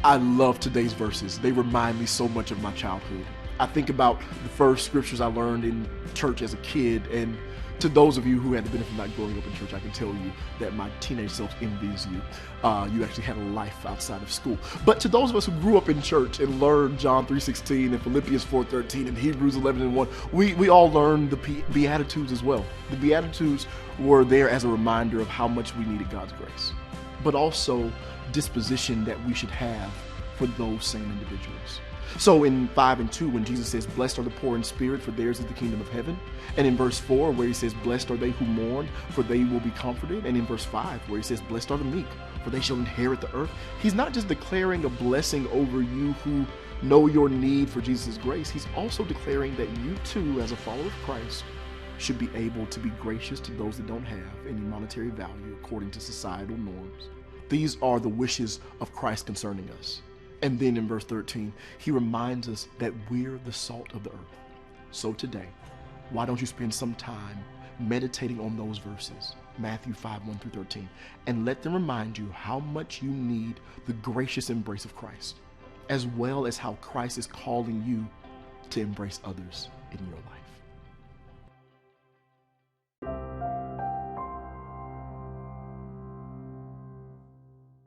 I love today's verses. They remind me so much of my childhood. I think about the first scriptures I learned in church as a kid, and to those of you who had the benefit of not growing up in church, I can tell you that my teenage self envies you. You actually had a life outside of school. But to those of us who grew up in church and learned John 3:16 and Philippians 4:13 and Hebrews 11:1, we all learned the Beatitudes as well. The Beatitudes were there as a reminder of how much we needed God's grace, but also disposition that we should have for those same individuals. So in 5:2, when Jesus says, blessed are the poor in spirit, for theirs is the kingdom of heaven. And in verse 4, where he says, blessed are they who mourn, for they will be comforted. And in verse 5, where he says, blessed are the meek, for they shall inherit the earth. He's not just declaring a blessing over you who know your need for Jesus' grace. He's also declaring that you too, as a follower of Christ, should be able to be gracious to those that don't have any monetary value according to societal norms. These are the wishes of Christ concerning us. And then in verse 13, he reminds us that we're the salt of the earth. So today, why don't you spend some time meditating on those verses, Matthew 5:1-13, and let them remind you how much you need the gracious embrace of Christ, as well as how Christ is calling you to embrace others in your life.